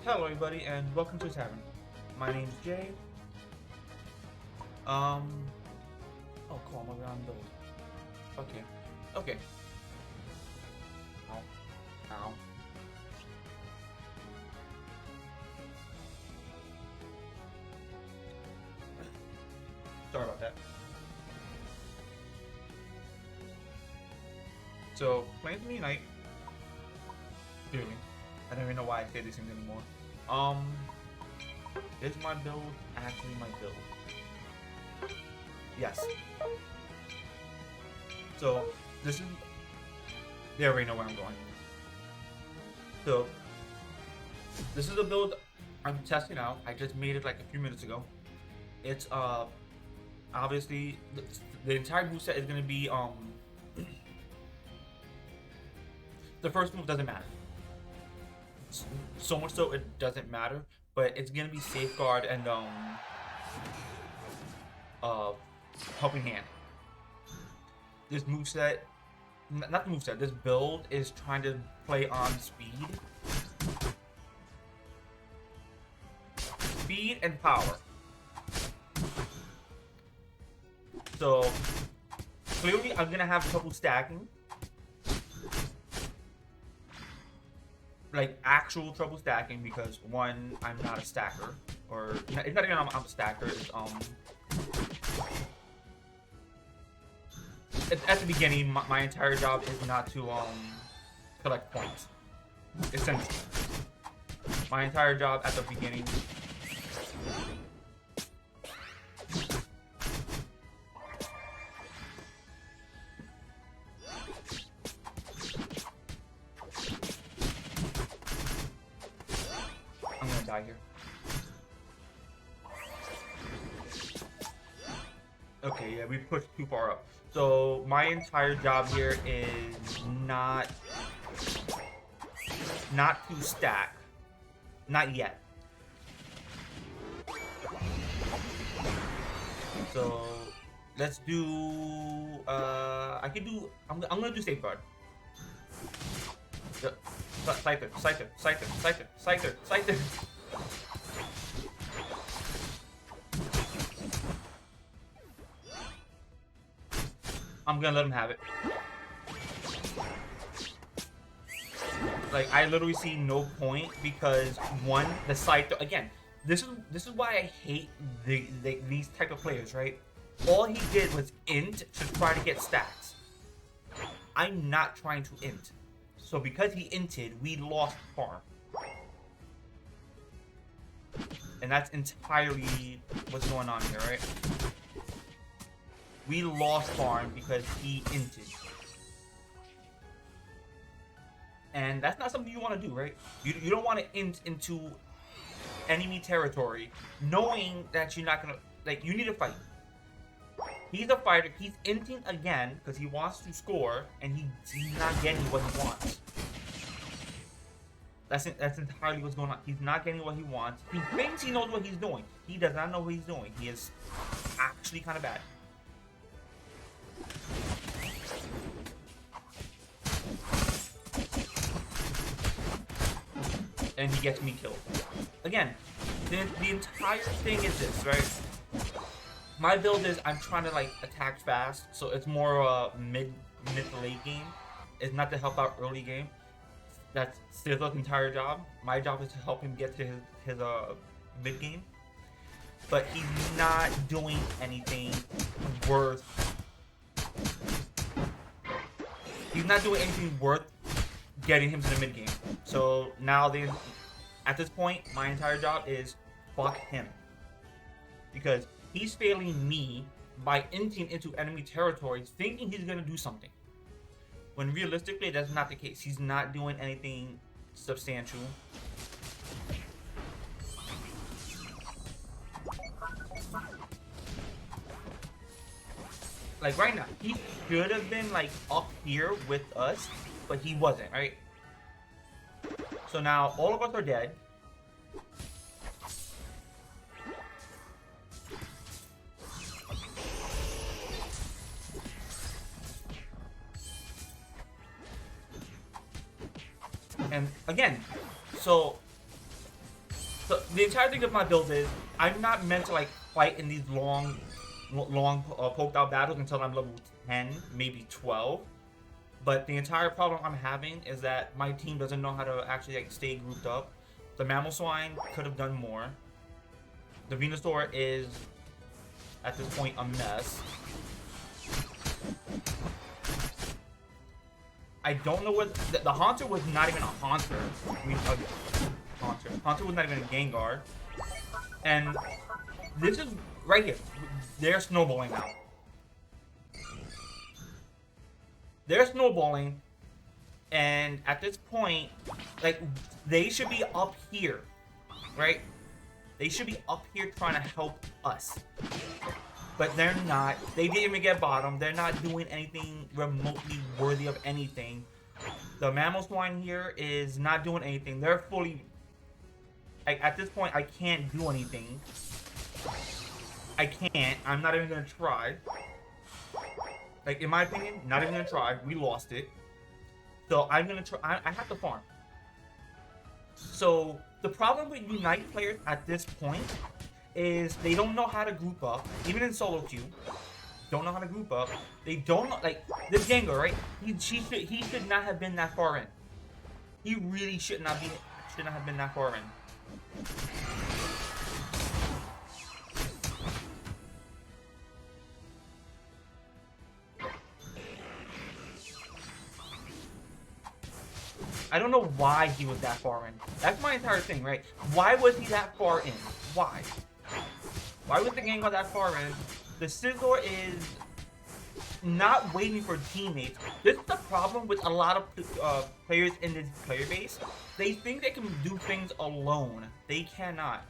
Hello everybody and welcome to the tavern. My name's Jay. Oh cool, I'm on build. Okay. Okay. Ow. Ow. Sorry about that. So, playing to me night. Clearly. I don't even know why I say these things anymore. Is my build actually my build? Yes. So, this is... They already know where I'm going. So, this is a build I'm testing out. I just made it like a few minutes ago. It's, obviously, the entire moveset is going to be, the first move doesn't matter. So much so it doesn't matter, but it's gonna be safeguard and helping hand. This moveset, not the moveset, this build is trying to play on speed and power. So clearly I'm gonna have trouble stacking. Like actual trouble stacking because one, I'm not a stacker, or it's not even I'm a stacker. It's at the beginning, my entire job is not to collect points. Essentially, my entire job at the beginning. I'm gonna die here. Okay, yeah, we pushed too far up. So my entire job here is not to stack. Not yet. So let's do I'm gonna do safeguard. Scyther. I'm gonna let him have it. Like, I literally see no point because one, the Scyther again. This is why I hate these type of players, right? All he did was int to try to get stats. I'm not trying to int. So because he inted, we lost farm. And that's entirely what's going on here, right? We lost farm because he inted. And that's not something you want to do, right? You don't want to int into enemy territory knowing that you're not going to... Like, you need to fight. He's a fighter. He's inting again because he wants to score, and he's not getting what he wants. That's entirely what's going on. He's not getting what he wants. He thinks he knows what he's doing. He does not know what he's doing. He is actually kind of bad. And he gets me killed. Again, the entire thing is this, right? My build is I'm trying to like attack fast, so it's more mid to late game. It's not to help out early game. That's Sizzle's entire job. My job is to help him get to his mid game. But he's not doing anything worth. He's not doing anything worth getting him to the mid game. So now at this point, my entire job is fuck him. Because he's failing me by inting into enemy territories, thinking he's gonna do something. When realistically, that's not the case. He's not doing anything substantial. Like right now, he should have been like up here with us, but he wasn't, right? So now all of us are dead. And again, so So the entire thing of my build is I'm not meant to like fight in these long poked out battles until I'm level 10, maybe 12. But the entire problem I'm having is that my team doesn't know how to actually like stay grouped up. The Mammal Swine could have done more. The Venusaur is at this point a mess. I don't know what the Haunter was not even a Haunter. I mean, Haunter was not even a Gengar. And this is right here. They're snowballing now. They're snowballing, and at this point, like, they should be up here, right? They should be up here trying to help us. But they're not. They didn't even get bottom. They're not doing anything remotely worthy of anything. The Mammal Swine here is not doing anything. They're fully... Like, at this point, I can't do anything. I can't. I'm not even going to try. Like, in my opinion, not even gonna try. We lost it. So I'm gonna try. I have to farm. So the problem with Unite players at this point is they don't know how to group up. Even in solo queue, don't know how to group up. They don't know, like this Gengar, right? He should not have been that far in. He really should not have been that far in. I don't know why he was that far in. That's my entire thing, right? Why was he that far in? Why? Why was the Gengar that far in? The Scizor is not waiting for teammates. This is the problem with a lot of players in this player base. They think they can do things alone. They cannot.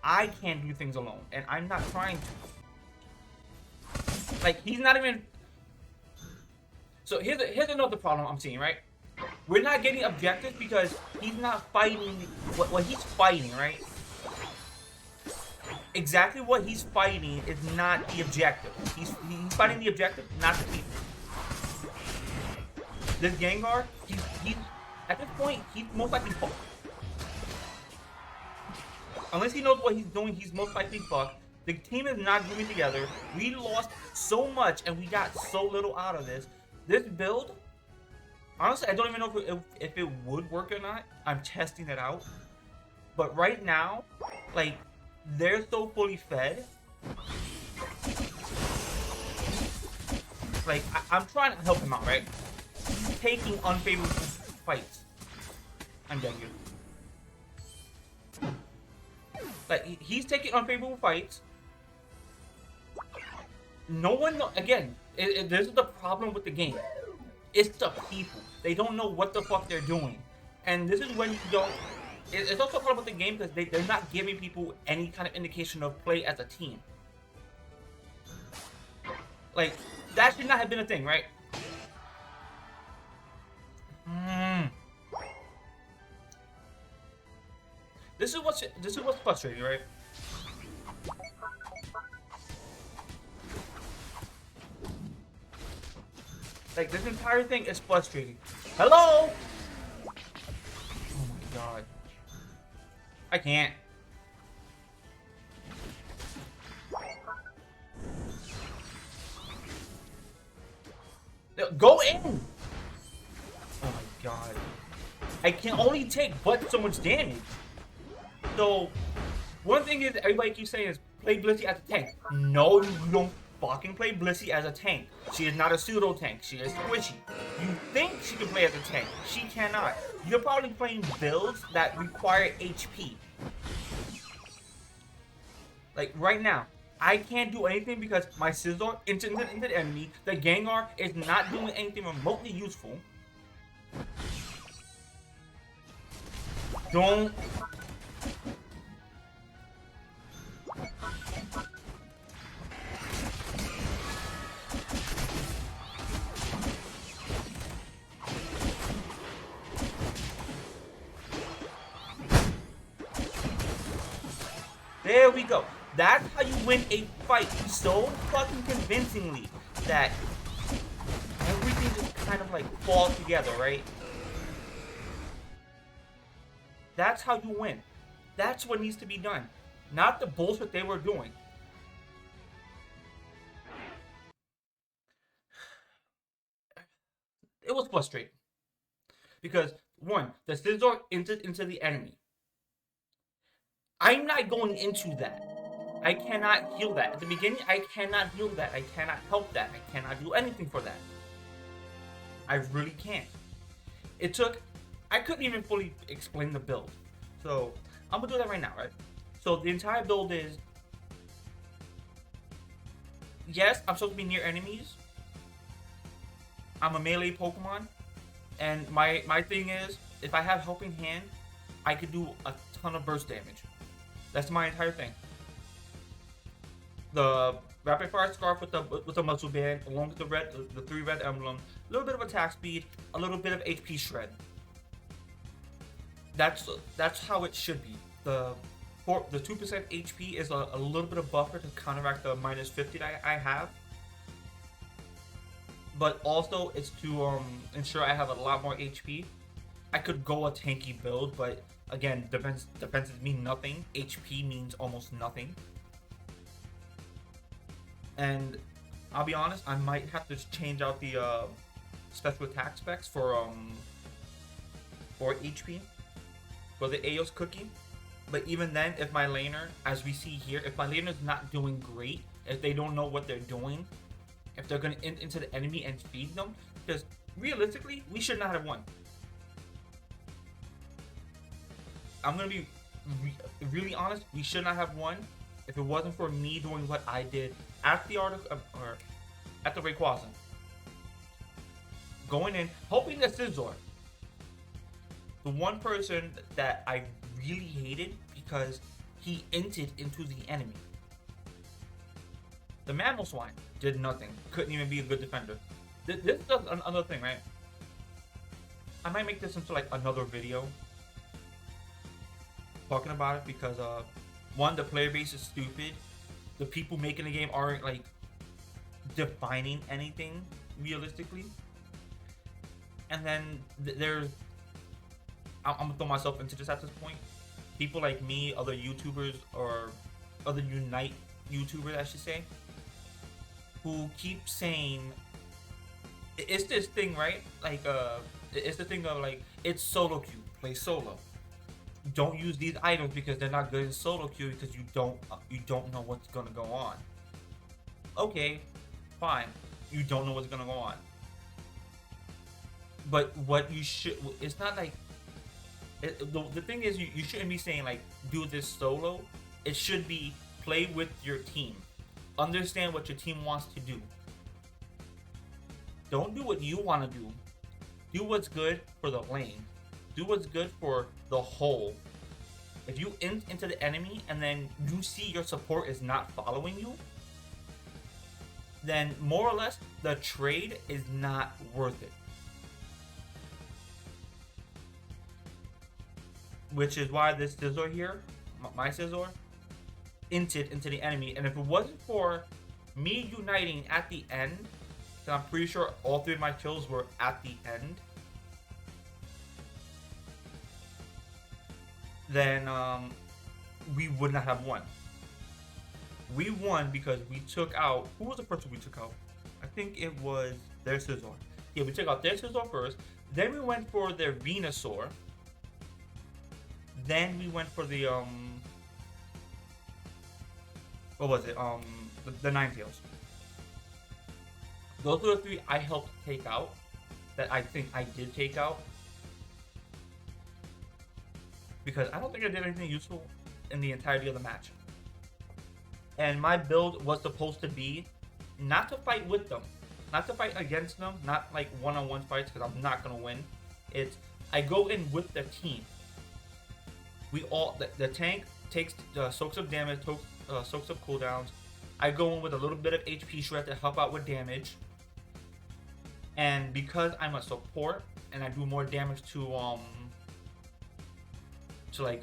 I can't do things alone, and I'm not trying to. Like, he's not even... So here's another problem I'm seeing, right? We're not getting objectives because he's not fighting what he's fighting, right? Exactly what he's fighting is not the objective. He's fighting the objective, not the people. This Gengar, he's at this point, he's most likely fucked. Unless he knows what he's doing, he's most likely fucked. The team is not grouping together. We lost so much and we got so little out of this. This build, honestly, I don't even know if it would work or not. I'm testing it out. But right now, like, they're so fully fed. Like, I'm trying to help him out, right? He's taking unfavorable fights. I'm dead here. Like, he's taking unfavorable fights. No one, again, this is the problem with the game. It's the people. They don't know what the fuck they're doing. And this is when you don't... It's also a problem with the game because they're not giving people any kind of indication of play as a team. Like, that should not have been a thing, right? This is what's frustrating, right? Like, this entire thing is frustrating. Hello? Oh my god. I can't. Go in! Oh my god. I can only take but so much damage. So, one thing is everybody keeps saying is play Blissey as a tank. No, you don't fucking play Blissey as a tank. She is not a pseudo tank. She is squishy. You think she can play as a tank. She cannot. You're probably playing builds that require HP. Like right now, I can't do anything because my Scizor into the enemy. The Gengar is not doing anything remotely useful. Don't. There we go. That's how you win a fight so fucking convincingly that everything just kind of like falls together, right? That's how you win. That's what needs to be done, not the bullshit they were doing. It was frustrating because one, the scissor into the enemy. I'm not going into that. I cannot heal that. At the beginning, I cannot heal that. I cannot help that. I cannot do anything for that. I really can't. It took... I couldn't even fully explain the build. So, I'm going to do that right now, right? So, the entire build is... Yes, I'm supposed to be near enemies. I'm a melee Pokemon. And my thing is, if I have Helping Hand, I could do a ton of burst damage. That's my entire thing. The Rapid Fire Scarf with the Muscle Band, along with the 3 red emblem, a little bit of attack speed, a little bit of HP shred. That's how it should be. The 2% HP is a little bit of buffer to counteract the minus 50 that I have. But also it's to ensure I have a lot more HP. I could go a tanky build, but again, defenses mean nothing. HP means almost nothing. And I'll be honest, I might have to change out the special attack specs for HP for the Aeos cookie. But even then, if my laner, as we see here, if my laner is not doing great, if they don't know what they're doing, if they're going to into the enemy and feed them, because realistically, we should not have won. I'm going to be really honest, we should not have won if it wasn't for me doing what I did at the article or at the Rayquaza. Going in, hoping the Scizor. The one person that I really hated because he inted into the enemy. The Mamoswine did nothing. Couldn't even be a good defender. This is another thing, right? I might make this into like another video talking about it because one, the player base is stupid. The people making the game aren't like defining anything realistically. And then there's, I'm gonna throw myself into this at this point. People like me, other YouTubers or other Unite YouTubers, I should say, who keep saying it's this thing, right? Like it's the thing of like, it's solo queue, play solo. Don't use these items because they're not good in solo queue because you don't know what's gonna go on. Okay, fine. You don't know what's gonna go on. But what you should, it's not like the thing is you shouldn't be saying like do this solo. It should be play with your team. Understand what your team wants to do. Don't do what you want to do. Do what's good for the lane. Do what's good for the whole. If you into the enemy and then you see your support is not following you, then more or less the trade is not worth it. Which is why this Scizor here, my Scizor, inted into the enemy. And if it wasn't for me uniting at the end, then I'm pretty sure all 3 of my kills were at the end, then we would not have won. We won because we took out... Who was the person we took out? I think it was their Scizor. Yeah, we took out their Scizor first. Then we went for their Venusaur. Then we went for the what was it? The Ninetales. Those are the 3 I helped take out. That I think I did take out. Because I don't think I did anything useful in the entirety of the match. And my build was supposed to be not to fight with them, not to fight against them, not like one-on-one fights because I'm not gonna win. It's I go in with the team. We all the tank takes soaks up damage, soaks up cooldowns. I go in with a little bit of HP shred to help out with damage. And because I'm a support and I do more damage to like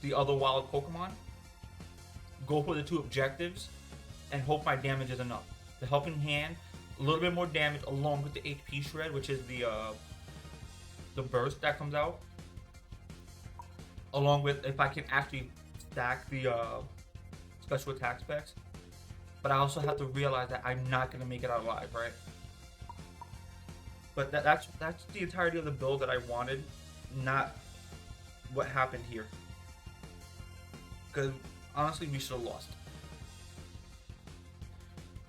the other wild Pokemon, go for the 2 objectives and hope my damage is enough. The Helping Hand, a little bit more damage along with the HP shred, which is the burst that comes out. along with if I can actually stack the special attack specs. But I also have to realize that I'm not gonna make it out alive, right? But that's the entirety of the build that I wanted, not what happened here. Because honestly, we should have lost.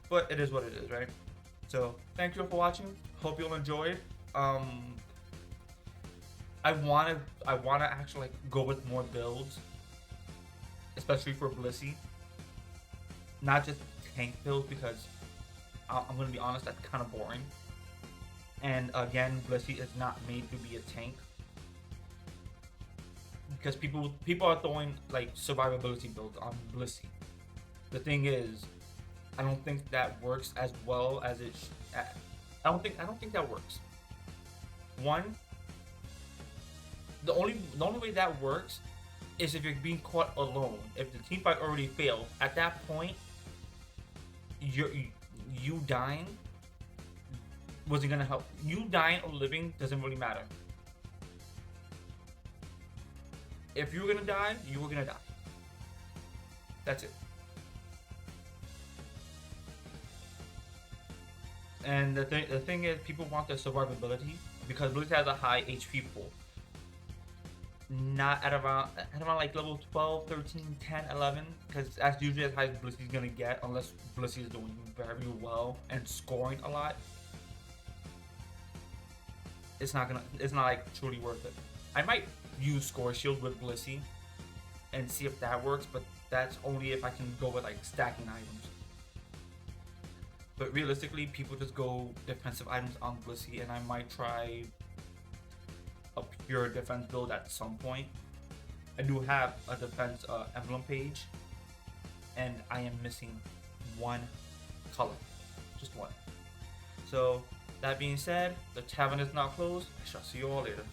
But it is what it is, right? So thank you all for watching. Hope you'll enjoy. I wanna actually like go with more builds, especially for blissey. Not just tank builds, because I'm gonna be honest, that's kind of boring. And again, blissey is not made to be a tank, because people are throwing like survivability builds on blissey. The thing is, I don't think that works as well as it. I don't think that works. One, the only way that works is if you're being caught alone. If the team fight already failed, at that point, you dying wasn't gonna help. You dying or living doesn't really matter. If you were gonna die, you were gonna die. That's it. And the thing is, people want the survivability because blissey has a high HP pool. Not at around like level 12, 13, 10, 11, because that's usually as high as blissey's gonna get, unless blissey is doing very well and scoring a lot. It's not like truly worth it. I might use score shield with blissey and see if that works, but that's only if I can go with like stacking items. But realistically, people just go defensive items on blissey, and I might try a pure defense build at some point. I do have a defense emblem page, and I am missing one color, just one. So that being said, the tavern is now closed. I shall see you all later.